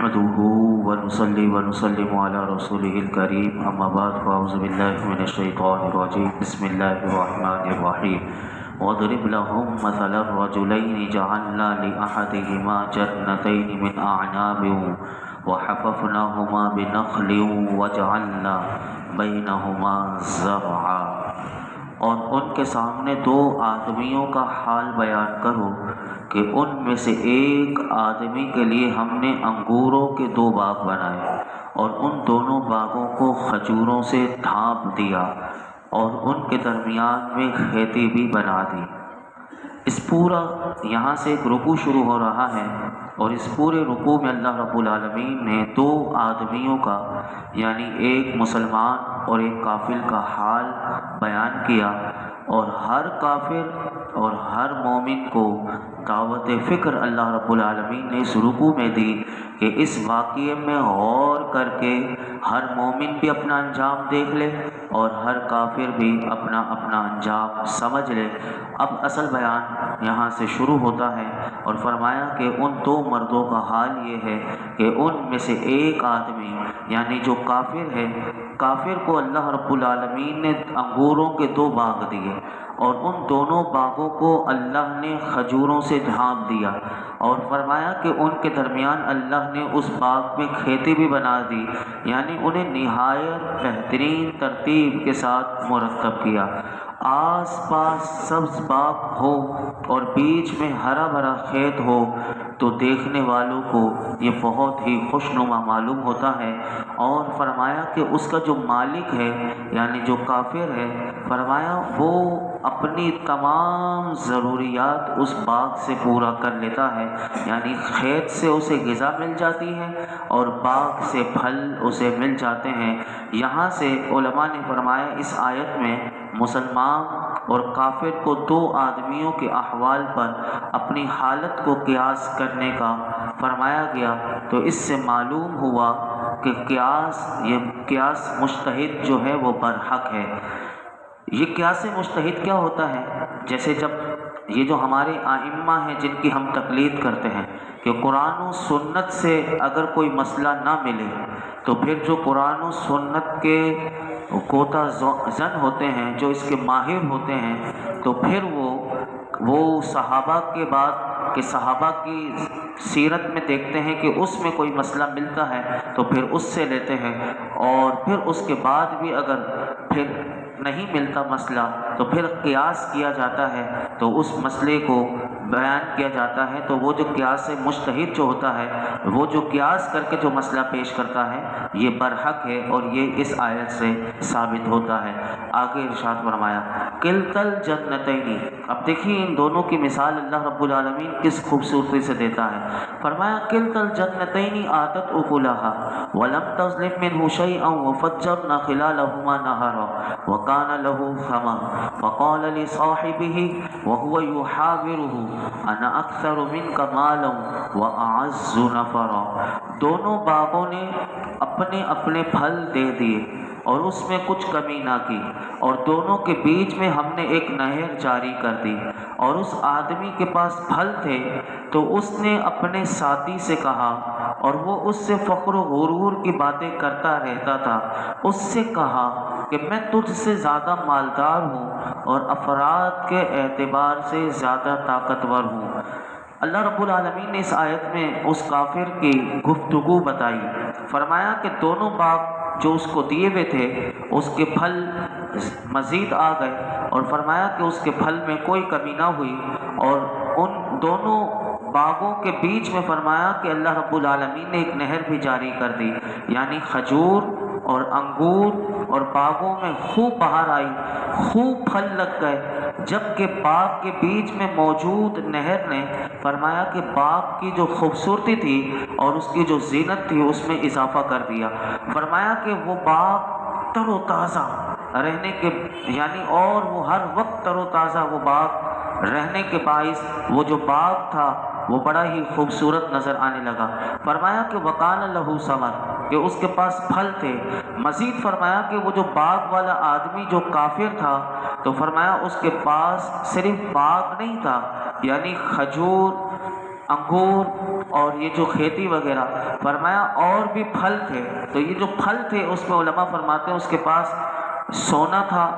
نحمده ونصلي ونسلم على رسوله الكريم أما بعد فأعوذ بالله من الشيطان الرجيم بسم الله الرحمن الرحيم واضرب لهم مثل الرجلين جعلنا لأحدهما جنتين من أعناب وحففناهما بنخل وجعلنا بينهما زرعا۔ اور ان کے سامنے دو آدمیوں کا حال بیان کرو کہ ان میں سے ایک آدمی کے لیے ہم نے انگوروں کے دو باغ بنائے اور ان دونوں باغوں کو کھجوروں سے ڈھانپ دیا اور ان کے درمیان میں کھیتی بھی بنا دی۔ اس پورا یہاں سے ایک رکوع شروع ہو رہا ہے اور اس پورے رکوع میں اللہ رب العالمین نے دو آدمیوں کا یعنی ایک مسلمان اور ایک کافر کا حال بیان کیا، اور ہر کافر اور ہر مومن کو دعوت فکر اللہ رب العالمین نے اس رکوع میں دی کہ اس واقعے میں غور کر کے ہر مومن بھی اپنا انجام دیکھ لے اور ہر کافر بھی اپنا اپنا انجام سمجھ لے۔ اب اصل بیان یہاں سے شروع ہوتا ہے اور فرمایا کہ ان دو مردوں کا حال یہ ہے کہ ان میں سے ایک آدمی یعنی جو کافر ہے، کافر کو اللہ رب العالمین نے انگوروں کے دو باغ دیے اور ان دونوں باغوں کو اللہ نے کھجوروں سے ڈھانپ دیا، اور فرمایا کہ ان کے درمیان اللہ نے اس باغ میں کھیتی بھی بنا دی، یعنی انہیں نہایت بہترین ترتیب کے ساتھ مرتب کیا۔ آس پاس سبز باغ ہو اور بیچ میں ہرا بھرا کھیت ہو تو دیکھنے والوں کو یہ بہت ہی خوشنما معلوم ہوتا ہے، اور فرمایا کہ اس کا جو مالک ہے یعنی جو کافر ہے، فرمایا وہ اپنی تمام ضروریات اس باغ سے پورا کر لیتا ہے، یعنی کھیت سے اسے غذا مل جاتی ہے اور باغ سے پھل اسے مل جاتے ہیں۔ یہاں سے علماء نے فرمایا اس آیت میں مسلمان اور کافر کو دو آدمیوں کے احوال پر اپنی حالت کو قیاس کرنے کا فرمایا گیا، تو اس سے معلوم ہوا کہ قیاس مجتہد جو ہے وہ برحق ہے۔ یہ قیاس مجتہد کیا ہوتا ہے؟ جیسے جب یہ جو ہمارے ائمہ ہیں جن کی ہم تقلید کرتے ہیں کہ قرآن و سنت سے اگر کوئی مسئلہ نہ ملے تو پھر جو قرآن و سنت کے کوتا زن ہوتے ہیں، جو اس کے ماہر ہوتے ہیں، تو پھر وہ صحابہ کے بعد کہ صحابہ کی سیرت میں دیکھتے ہیں کہ اس میں کوئی مسئلہ ملتا ہے تو پھر اس سے لیتے ہیں، اور پھر اس کے بعد بھی اگر پھر نہیں ملتا مسئلہ تو پھر قیاس کیا جاتا ہے، تو اس مسئلے کو بیان کیا جاتا ہے۔ تو وہ جو قیاس مجتہد جو ہوتا ہے، وہ جو قیاس کر کے جو مسئلہ پیش کرتا ہے، یہ برحق ہے اور یہ اس آیت سے ثابت ہوتا ہے۔ آگے ارشاد فرمایا کلتل جنتین۔ اب دیکھیے ان دونوں کی مثال اللہ رب العالمین کس خوبصورتی سے دیتا ہے۔ فرمایا کلتل جنتین آتت اکلها ولم تظلم منه شيئا وفجرنا خلالهما نهرا وكان له ثمر فقال لصاحبه وهو يحاوره انا اکثر منك مالا واعز نفرا۔ دونوں باغوں نے اپنے اپنے پھل دے دیے اور اس میں کچھ کمی نہ کی، اور دونوں کے بیچ میں ہم نے ایک نہر جاری کر دی، اور اس آدمی کے پاس پھل تھے تو اس نے اپنے ساتھی سے کہا، اور وہ اس سے فخر و غرور کی باتیں کرتا رہتا تھا، اس سے کہا کہ میں تجھ سے زیادہ مالدار ہوں اور افراد کے اعتبار سے زیادہ طاقتور ہوں۔ اللہ رب العالمین نے اس آیت میں اس کافر کی گفتگو بتائی۔ فرمایا کہ دونوں باغ جو اس کو دیے ہوئے تھے اس کے پھل مزید آ گئے، اور فرمایا کہ اس کے پھل میں کوئی کمی نہ ہوئی، اور ان دونوں باغوں کے بیچ میں فرمایا کہ اللہ رب العالمین نے ایک نہر بھی جاری کر دی، یعنی کھجور اور انگور اور باغوں میں خوب بہار آئی، خوب پھل لگ گئے، جبکہ باغ کے بیچ میں موجود نہر نے فرمایا کہ باغ کی جو خوبصورتی تھی اور اس کی جو زینت تھی اس میں اضافہ کر دیا۔ فرمایا کہ وہ باغ تر و تازہ رہنے کے یعنی اور وہ ہر وقت تر و تازہ وہ باغ رہنے کے باعث وہ جو باغ تھا وہ بڑا ہی خوبصورت نظر آنے لگا۔ فرمایا کہ وکان لہ ثمر، کہ اس کے پاس پھل تھے۔ مزید فرمایا کہ وہ جو باغ والا آدمی جو کافر تھا تو فرمایا اس کے پاس صرف باغ نہیں تھا، یعنی کھجور، انگور اور یہ جو کھیتی وغیرہ، فرمایا اور بھی پھل تھے، تو یہ جو پھل تھے اس میں علماء فرماتے ہیں اس کے پاس سونا تھا،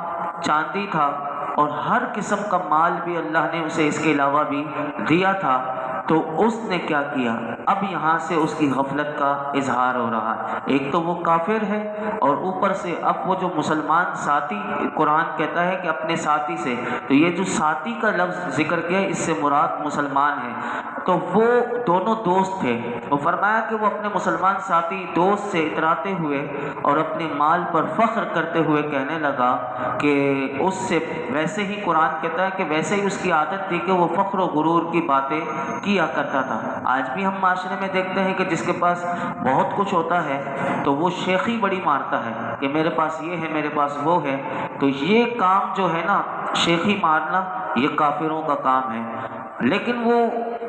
چاندی تھا، اور ہر قسم کا مال بھی اللہ نے اسے اس کے علاوہ بھی دیا تھا۔ تو اس نے کیا کیا؟ اب یہاں سے اس کی غفلت کا اظہار ہو رہا ہے۔ ایک تو وہ کافر ہے، اور اوپر سے اب وہ جو مسلمان ساتھی، قرآن کہتا ہے کہ اپنے ساتھی سے، تو یہ جو ساتھی کا لفظ ذکر کیا اس سے مراد مسلمان ہے، تو وہ دونوں دوست تھے۔ وہ فرمایا کہ وہ اپنے مسلمان ساتھی دوست سے اتراتے ہوئے اور اپنے مال پر فخر کرتے ہوئے کہنے لگا کہ اس سے ویسے ہی قرآن کہتا ہے کہ ویسے ہی اس کی عادت تھی کہ وہ فخر و غرور کی باتیں کیا کرتا تھا۔ آج بھی ہم معاشرے میں دیکھتے ہیں کہ جس کے پاس بہت کچھ ہوتا ہے تو وہ شیخی بڑی مارتا ہے کہ میرے پاس یہ ہے، میرے پاس وہ ہے۔ تو یہ کام جو ہے نا، شیخی مارنا، یہ کافروں کا کام ہے۔ لیکن وہ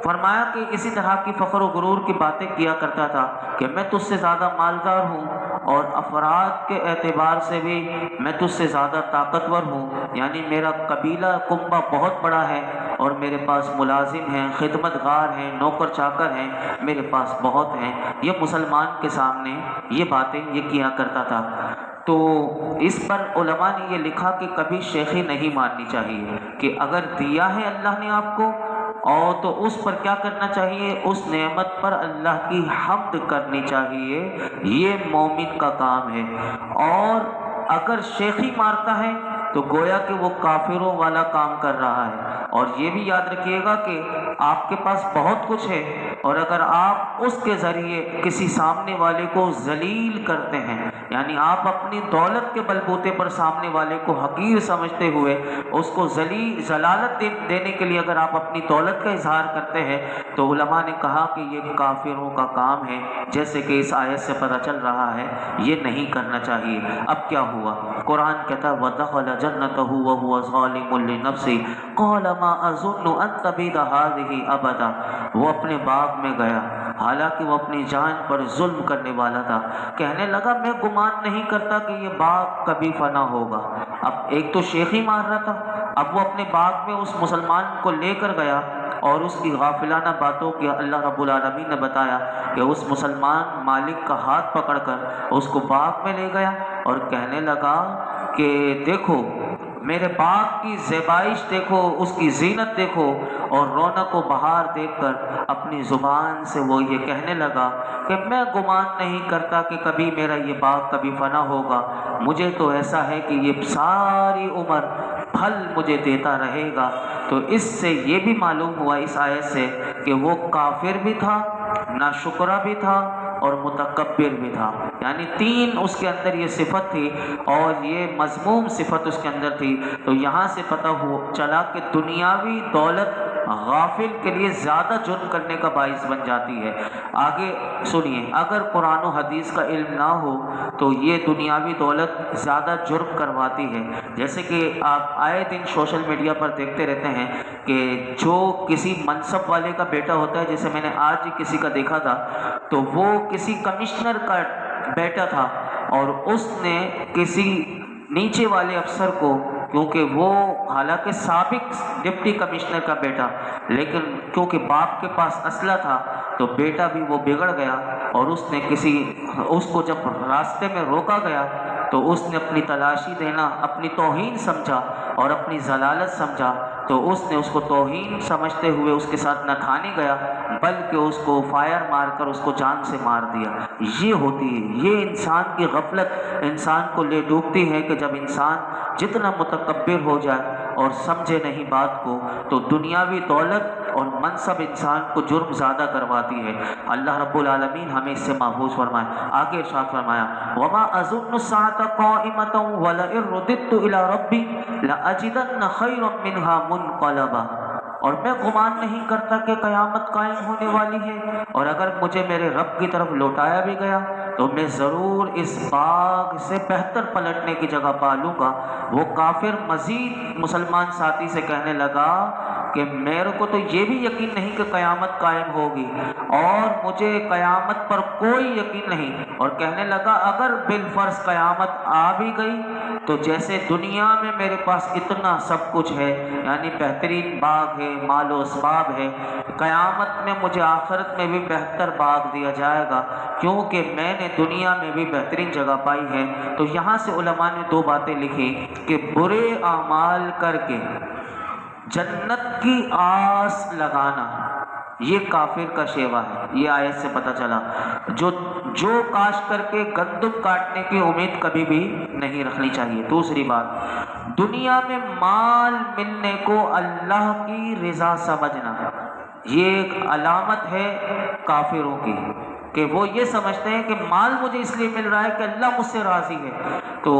فرمایا کہ اسی طرح کی فخر و غرور کی باتیں کیا کرتا تھا کہ میں تجھ سے زیادہ مالدار ہوں، اور افراد کے اعتبار سے بھی میں تجھ سے زیادہ طاقتور ہوں، یعنی میرا قبیلہ کنبہ بہت بڑا ہے، اور میرے پاس ملازم ہیں، خدمت گار ہیں، نوکر چاکر ہیں، میرے پاس بہت ہیں۔ یہ مسلمان کے سامنے یہ باتیں یہ کیا کرتا تھا۔ تو اس پر علماء نے یہ لکھا کہ کبھی شیخی نہیں ماننی چاہیے، کہ اگر دیا ہے اللہ نے آپ کو، اور تو اس پر کیا کرنا چاہیے؟ اس نعمت پر اللہ کی حمد کرنی چاہیے، یہ مومن کا کام ہے۔ اور اگر شیخی مارتا ہے تو گویا کہ وہ کافروں والا کام کر رہا ہے۔ اور یہ بھی یاد رکھیے گا کہ آپ کے پاس بہت کچھ ہے، اور اگر آپ اس کے ذریعے کسی سامنے والے کو ذلیل کرتے ہیں، یعنی آپ اپنی دولت کے بلبوتے پر سامنے والے کو حقیر سمجھتے ہوئے اس کو ذلالت دینے کے لیے اگر آپ اپنی دولت کا اظہار کرتے ہیں، تو علماء نے کہا کہ یہ کافروں کا کام ہے، جیسے کہ اس آیت سے پتہ چل رہا ہے یہ نہیں کرنا چاہیے۔ اب کیا ہوا؟ قرآن کہتا ہے وَدَخَلَ جَنَّتَهُ وَهُوَ ظَالِمٌ لِّنَفْسِهِ قَالَ مَا أَظُنُّ أَن تَبِيدَ هَٰذِهِ أَبَدًا۔ وہ اپنے باغ میں گیا، حالانکہ وہ اپنی جان پر ظلم کرنے والا تھا، کہنے لگا میں گمان نہیں کرتا کہ یہ باغ کبھی فنا ہوگا۔ اب ایک تو شیخی مار رہا تھا، اب وہ اپنے باغ میں اس مسلمان کو لے کر گیا، اور اس کی غافلانہ باتوں کی اللہ رب العالمین نے بتایا کہ اس مسلمان مالک کا ہاتھ پکڑ کر اس کو باغ میں لے گیا اور کہنے لگا کہ دیکھو میرے باغ کی زیبائش دیکھو، اس کی زینت دیکھو، اور رونق و بہار دیکھ کر اپنی زبان سے وہ یہ کہنے لگا کہ میں گمان نہیں کرتا کہ کبھی میرا یہ باغ کبھی فنا ہوگا، مجھے تو ایسا ہے کہ یہ ساری عمر پھل مجھے دیتا رہے گا۔ تو اس سے یہ بھی معلوم ہوا اس آیت سے کہ وہ کافر بھی تھا، ناشکرا بھی تھا، اور متکبر بھی تھا، یعنی تین اس کے اندر یہ صفت تھی، اور یہ مذموم صفت اس کے اندر تھی۔ تو یہاں سے پتہ چلا کہ دنیاوی دولت غافل کے لیے زیادہ جرم کرنے کا باعث بن جاتی ہے۔ آگے سنیے، اگر قرآن و حدیث کا علم نہ ہو تو یہ دنیاوی دولت زیادہ جرم کرواتی ہے۔ جیسے کہ آپ آئے دن سوشل میڈیا پر دیکھتے رہتے ہیں کہ جو کسی منصب والے کا بیٹا ہوتا ہے، جیسے میں نے آج ہی کسی کا دیکھا تھا، تو وہ کسی کمشنر کا بیٹا تھا، اور اس نے کسی نیچے والے افسر کو، کیونکہ وہ حالانکہ سابق ڈپٹی کمشنر کا بیٹا، لیکن کیونکہ باپ کے پاس اسلحہ تھا تو بیٹا بھی وہ بگڑ گیا، اور اس کو جب راستے میں روکا گیا تو اس نے اپنی تلاشی دینا اپنی توہین سمجھا اور اپنی ضلالت سمجھا، تو اس نے اس کو توہین سمجھتے ہوئے اس کے ساتھ نہ کھانے گیا بلکہ اس کو فائر مار کر اس کو جان سے مار دیا۔ یہ ہوتی ہے، یہ انسان کی غفلت انسان کو لے ڈوبتی ہے کہ جب انسان جتنا متکبر ہو جائے اور سمجھے نہیں بات کو، تو دنیاوی دولت اور منصب انسان کو جرم زیادہ کرواتی ہے۔ اللہ رب العالمین ہمیں اس سے محفوظ فرمائے۔ آگے ارشاد فرمایا وَمَا أَظُنُّ السَّاعَةَ قَائِمَةً وَلَئِن رُدِدتُّ إِلَىٰ رَبِّي لَأَجِدَنَّ خَيْرًا مِّنْهَا مُنقَلَبًا۔ اور میں گمان نہیں کرتا کہ قیامت قائم ہونے والی ہے، اور اگر مجھے میرے رب کی طرف لوٹایا بھی گیا تو میں ضرور اس باغ سے بہتر پلٹنے کی جگہ پا لوں گا۔ وہ کافر مزید مسلمان ساتھی سے کہنے لگا کہ میرے کو تو یہ بھی یقین نہیں کہ قیامت قائم ہوگی، اور مجھے قیامت پر کوئی یقین نہیں، اور کہنے لگا اگر بالفرض قیامت آ بھی گئی تو جیسے دنیا میں میرے پاس اتنا سب کچھ ہے، یعنی بہترین باغ ہے، مال و اسباب ہے، قیامت میں مجھے آخرت میں بھی بہتر باغ دیا جائے گا، کیونکہ میں نے دنیا میں بھی بہترین جگہ پائی ہے۔ تو یہاں سے علماء نے دو باتیں لکھی کہ برے اعمال کر کے جنت کی آس لگانا یہ کافر کا شیوا ہے، یہ آیت سے پتہ چلا۔ جو کاش کر کے گندم کاٹنے کی امید کبھی بھی نہیں رکھنی چاہیے۔ دوسری بات، دنیا میں مال ملنے کو اللہ کی رضا سمجھنا یہ ایک علامت ہے کافروں کی، کہ وہ یہ سمجھتے ہیں کہ مال مجھے اس لیے مل رہا ہے کہ اللہ مجھ سے راضی ہے، تو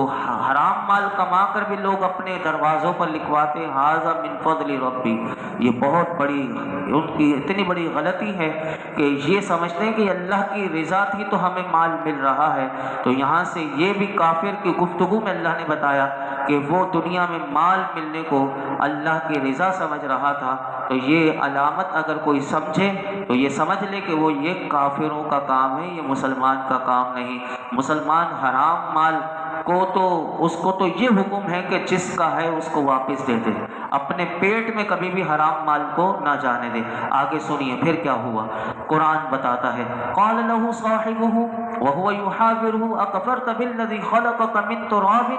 حرام مال کما کر بھی لوگ اپنے دروازوں پر لکھواتے ہیں ھذا من فضل ربی۔ یہ بہت بڑی ان کی اتنی بڑی غلطی ہے کہ یہ سمجھتے ہیں کہ اللہ کی رضا تھی تو ہمیں مال مل رہا ہے۔ تو یہاں سے یہ بھی کافر کی گفتگو میں اللہ نے بتایا کہ وہ دنیا میں مال ملنے کو اللہ کی رضا سمجھ رہا تھا۔ تو یہ علامت اگر کوئی سمجھے تو یہ سمجھ لے کہ وہ یہ کافروں کا کام ہے، یہ مسلمان کا کام نہیں۔ مسلمان حرام مال کو تو اس کو تو یہ حکم ہے کہ جس کا ہے اس کو واپس دے دے، اپنے پیٹ میں کبھی بھی حرام مال کو نہ جانے دے۔ آگے سنیے پھر کیا ہوا، قرآن بتاتا ہے قال له صاحبه وهو يحاوره اكفرت بالذي خلقك من تراب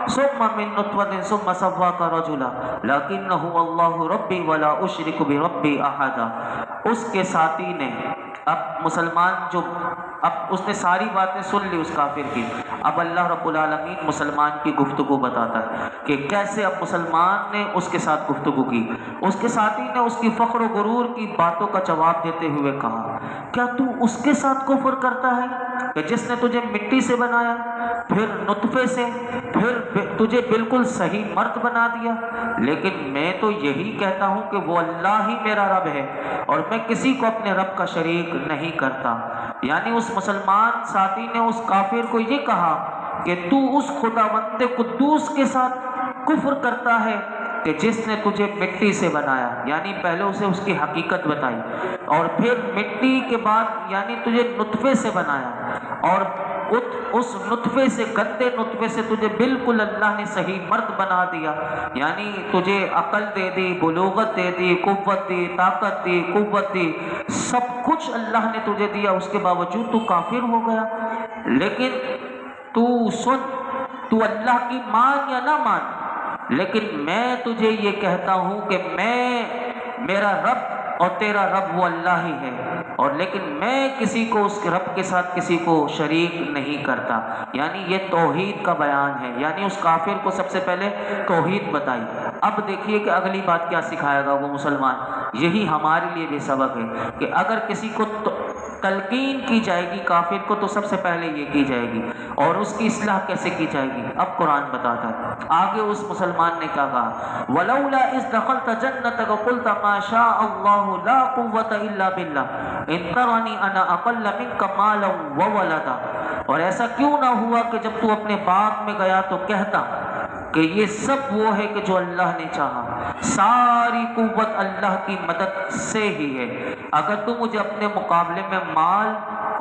ثم من نطفة ثم سواك رجلا لكن هو الله ربي ولا اشرك بربي احدا۔ اس کے ساتھی نے اب مسلمان جو اب اس نے ساری باتیں سن لی اس کافر کی، اب اللہ رب العالمین مسلمان کی گفتگو بتاتا ہے کہ کیسے اب مسلمان نے اس کے ساتھ گفتگو کی۔ اس کے ساتھی نے اس کی فخر و غرور کی باتوں کا جواب دیتے ہوئے کہا کیا تو اس کے ساتھ کفر کرتا ہے کہ جس نے تجھے مٹی سے بنایا، پھر نطفے سے، پھر تجھے بالکل صحیح مرد بنا دیا؟ لیکن میں تو یہی کہتا ہوں کہ وہ اللہ ہی میرا رب ہے اور میں کسی کو اپنے رب کا شریک نہیں کرتا۔ یعنی اس مسلمان ساتھی نے اس کافر کو یہ کہا کہ تو اس خداوند قدوس کے ساتھ کفر کرتا ہے کہ جس نے تجھے مٹی سے بنایا، یعنی پہلے اسے اس کی حقیقت بتائی، اور پھر مٹی کے بعد یعنی تجھے نطفے سے بنایا، اور اس نطفے سے، گندے نطفے سے تجھے بالکل اللہ نے صحیح مرد بنا دیا، یعنی تجھے عقل دے دی، بلوغت دے دی، قوت دی، طاقت دی، قوت دی، سب کچھ اللہ نے تجھے دیا، اس کے باوجود تو کافر ہو گیا۔ لیکن تو سن، تو اللہ کی مان یا نہ مان، لیکن میں تجھے یہ کہتا ہوں کہ میرا رب اور تیرا رب وہ اللہ ہی ہے، اور لیکن میں کسی کو اس کے رب کے ساتھ کسی کو شریک نہیں کرتا۔ یعنی یہ توحید کا بیان ہے، یعنی اس کافر کو سب سے پہلے توحید بتائی۔ اب دیکھیے کہ اگلی بات کیا سکھائے گا وہ مسلمان۔ یہی ہمارے لیے بھی سبق ہے کہ اگر کسی کو تلقین کی جائے گی کافر کو تو سب سے پہلے یہ کی جائے گی، اور اس کی اصلاح کیسے کی جائے گی اب قرآن بتاتا ہے۔ آگے اس مسلمان نے کیا کہا، وَلَوْلَا إِذْ دَخَلْتَ جَنَّتَكَ قُلْتَ مَا شَاءَ اللَّهُ لَا قُوَّةَ إِلَّا بِاللَّهِ إِن تَرَنِي أَنَا أَقَلَّ مِنكَ مَالًا وَوَلَدًا۔ اور ایسا کیوں نہ ہوا کہ جب تو اپنے باغ میں گیا تو کہتا کہ یہ سب وہ ہے کہ جو اللہ نے چاہا، ساری قوت اللہ کی مدد سے ہی ہے، اگر تو مجھے اپنے مقابلے میں مال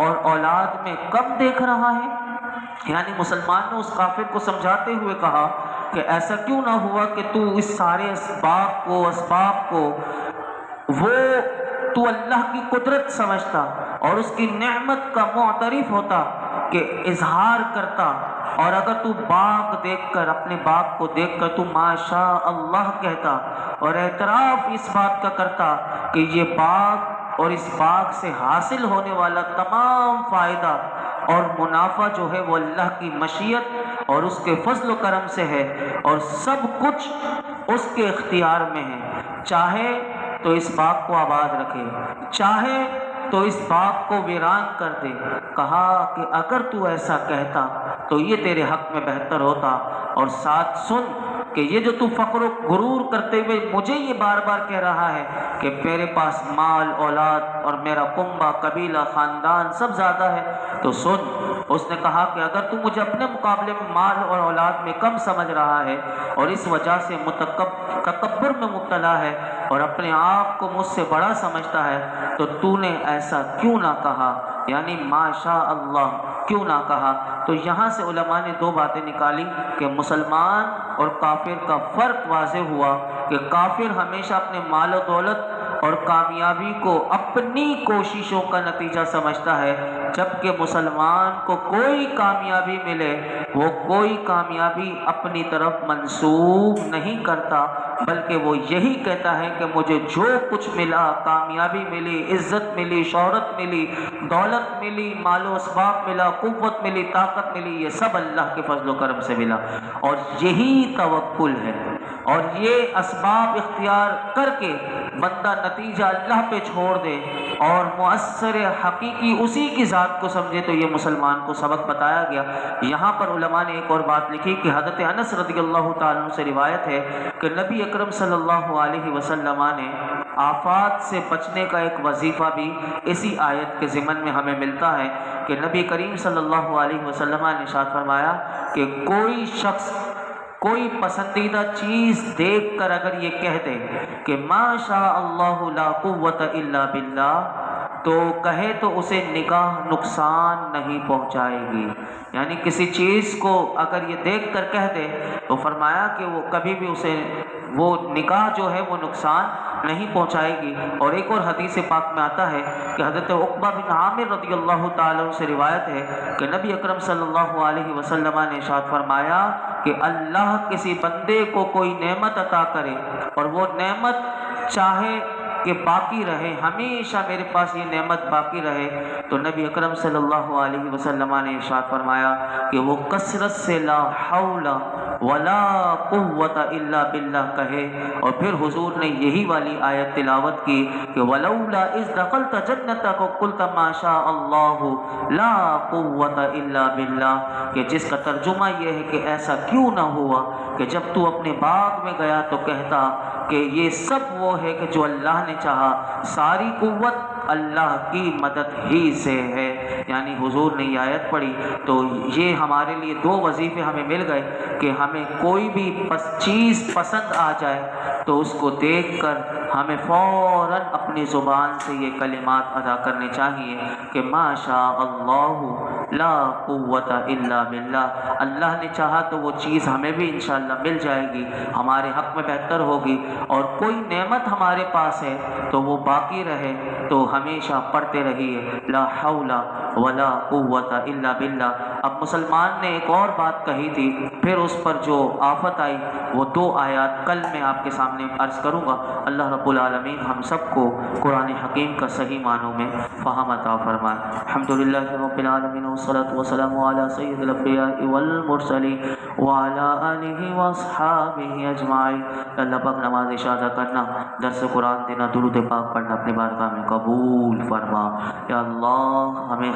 اور اولاد میں کم دیکھ رہا ہے۔ یعنی مسلمان نے اس کافر کو سمجھاتے ہوئے کہا کہ ایسا کیوں نہ ہوا کہ تو اس سارے اسباب کو وہ تو اللہ کی قدرت سمجھتا اور اس کی نعمت کا معترف ہوتا کہ اظہار کرتا، اور اگر تو باغ دیکھ کر، اپنے باغ کو دیکھ کر تو ماشاء اللہ کہتا اور اعتراف اس بات کا کرتا کہ یہ باغ اور اس باغ سے حاصل ہونے والا تمام فائدہ اور منافع جو ہے وہ اللہ کی مشیت اور اس کے فضل و کرم سے ہے، اور سب کچھ اس کے اختیار میں ہے، چاہے تو اس باغ کو آباد رکھے، چاہے تو اس باغ کو ویران کر دے۔ کہا کہ اگر تو ایسا کہتا تو یہ تیرے حق میں بہتر ہوتا، اور ساتھ سن کہ یہ جو تو فخر و غرور کرتے ہوئے مجھے یہ بار بار کہہ رہا ہے کہ میرے پاس مال، اولاد اور میرا کنبہ، قبیلہ، خاندان سب زیادہ ہے، تو سن اس نے کہا کہ اگر تو مجھے اپنے مقابلے میں مال اور اولاد میں کم سمجھ رہا ہے اور اس وجہ سے تکبر میں مبتلا ہے اور اپنے آپ کو مجھ سے بڑا سمجھتا ہے تو نے ایسا کیوں نہ کہا، یعنی ما شاء اللہ کیوں نہ کہا۔ تو یہاں سے علماء نے دو باتیں نکالی کہ مسلمان اور کافر کا فرق واضح ہوا کہ کافر ہمیشہ اپنے مال و دولت اور کامیابی کو اپنی کوششوں کا نتیجہ سمجھتا ہے، جبکہ مسلمان کو کوئی کامیابی ملے وہ کوئی کامیابی اپنی طرف منسوب نہیں کرتا، بلکہ وہ یہی کہتا ہے کہ مجھے جو کچھ ملا، کامیابی ملی، عزت ملی، شہرت ملی، دولت ملی، مال و اسباب ملا، قوت ملی، طاقت ملی، یہ سب اللہ کے فضل و کرم سے ملا، اور یہی توکل ہے۔ اور یہ اسباب اختیار کر کے بندہ نتیجہ اللہ پہ چھوڑ دے اور مؤثر حقیقی اسی کی ذات کو سمجھے، تو یہ مسلمان کو سبق بتایا گیا۔ یہاں پر علماء نے ایک اور بات لکھی کہ حضرت انس رضی اللہ تعالیٰ عنہ سے روایت ہے کہ نبی اکرم صلی اللہ علیہ وسلم نے آفات سے بچنے کا ایک وظیفہ بھی اسی آیت کے ضمن میں ہمیں ملتا ہے کہ نبی کریم صلی اللہ علیہ وسلم نے ارشاد فرمایا کہ کوئی شخص کوئی پسندیدہ چیز دیکھ کر اگر یہ کہہ دے کہ ما شاء اللہ لا قوت الا باللہ، تو کہے تو اسے نگاہ نقصان نہیں پہنچائے گی، یعنی کسی چیز کو اگر یہ دیکھ کر کہہ دے تو فرمایا کہ وہ کبھی بھی اسے وہ نگاہ جو ہے وہ نقصان نہیں پہنچائے گی۔ اور ایک اور حدیث پاک میں آتا ہے کہ حضرت عقبہ بن عامر رضی اللہ تعالیٰ عنہ سے روایت ہے کہ نبی اکرم صلی اللہ علیہ وسلم نے ارشاد فرمایا کہ اللہ کسی بندے کو کوئی نعمت عطا کرے اور وہ نعمت چاہے کہ باقی رہے، ہمیشہ میرے پاس یہ نعمت باقی رہے، تو نبی اکرم صلی اللہ علیہ وسلم نے ارشاد فرمایا کہ وہ کثرت سے لا حول ولا قوت الا باللہ کہے۔ اور پھر حضور نے یہی والی آیت تلاوت کی کہ ولولا اذ دخلت جنتک قلت ما شاء اللہ لا قوت الا باللہ، کہ جس کا ترجمہ یہ ہے کہ ایسا کیوں نہ ہوا کہ جب تو اپنے باغ میں گیا تو کہتا کہ یہ سب وہ ہے کہ جو اللہ نے چاہا، ساری قوت اللہ کی مدد ہی سے ہے۔ یعنی حضور نے یہ آیت پڑھی تو یہ ہمارے لیے دو وظیفے ہمیں مل گئے کہ ہمیں کوئی بھی چیز پسند آ جائے تو اس کو دیکھ کر ہمیں فوراً اپنی زبان سے یہ کلمات ادا کرنے چاہیے کہ ما شاء اللہ لا قوت الا باللہ، اللہ نے چاہا تو وہ چیز ہمیں بھی انشاءاللہ مل جائے گی، ہمارے حق میں بہتر ہوگی، اور کوئی نعمت ہمارے پاس ہے تو وہ باقی رہے تو ہمیشہ پڑھتے رہیے لا حول ولا قوت الا باللہ۔ اب مسلمان نے ایک اور بات کہی تھی، پھر اس پر جو آفت آئی وہ دو آیات کل میں آپ کے سامنے عرض کروں گا۔ اللہ رب العالمین ہم سب کو قرآن حکیم کا صحیح معنوں میں فہم عطا فرمائے۔ الحمدللہ رب العالمین والصلاة والسلام علی سید الانبیاء والمرسلین وعلی آلہ واصحابہ اجمعین۔ اللہ پاک نماز عشاء ادا کرنا، درس قرآن دینا، درود پاک پڑھنا اپنے بارگاہ میں قبول فرما۔ یا اللہ ہمیں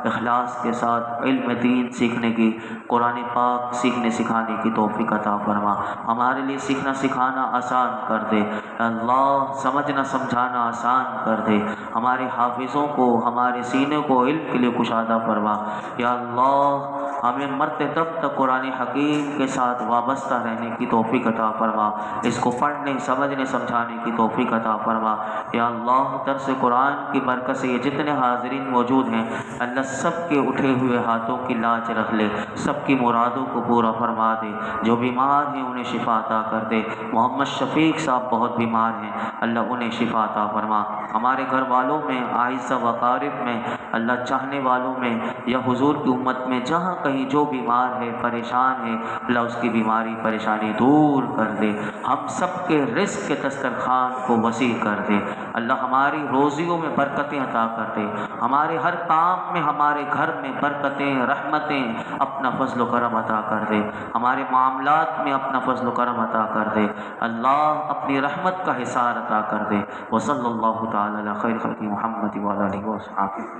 اخلاص کے ساتھ علم دین سیکھنے کی، قرآن پاک سیکھنے سکھانے کی توفیق عطا فرما۔ ہمارے لیے سیکھنا سکھانا آسان کر دے اللہ، سمجھنا سمجھانا آسان کر دے، ہمارے حافظوں کو، ہمارے سینے کو علم کے لیے کشادہ فرما۔ یا اللہ ہمیں مرتے دم تک قرآن حکیم کے ساتھ وابستہ رہنے کی توفیق عطا فرما، اس کو پڑھنے سمجھنے سمجھانے کی توفیق عطا فرما۔ یا اللہ درس قرآن کی برکت سے یہ جتنے حاضرین موجود ہیں اللہ سب کے اٹھے ہوئے ہاتھوں کی لاج رکھ لے، سب کی مرادوں کو پورا فرما دے، جو بیمار ہیں انہیں شفا عطا کر دے۔ محمد شفیق صاحب بہت بیمار ہیں، اللہ انہیں شفا عطا فرما۔ ہمارے گھر والوں میں، اعزہ و اقارب میں، اللہ چاہنے والوں میں یا حضور کی امت میں جہاں کہیں جو بیمار ہے پریشان ہے اللہ اس کی بیماری پریشانی دور کر دے، ہم سب کے رزق کے دسترخوان کو وسیع کر دے، اللہ ہماری روزیوں میں برکتیں عطا کر دے، ہمارے ہر کام میں، ہمارے گھر میں برکتیں رحمتیں اپنا فضل و کرم عطا کر دے، ہمارے معاملات میں اپنا فضل و کرم عطا کر دے، اللہ اپنی رحمت کا حصار عطا کر دے۔ وصلی اللہ تعالی علی خیر خلق محمد وعلی آلہ وصحبہ۔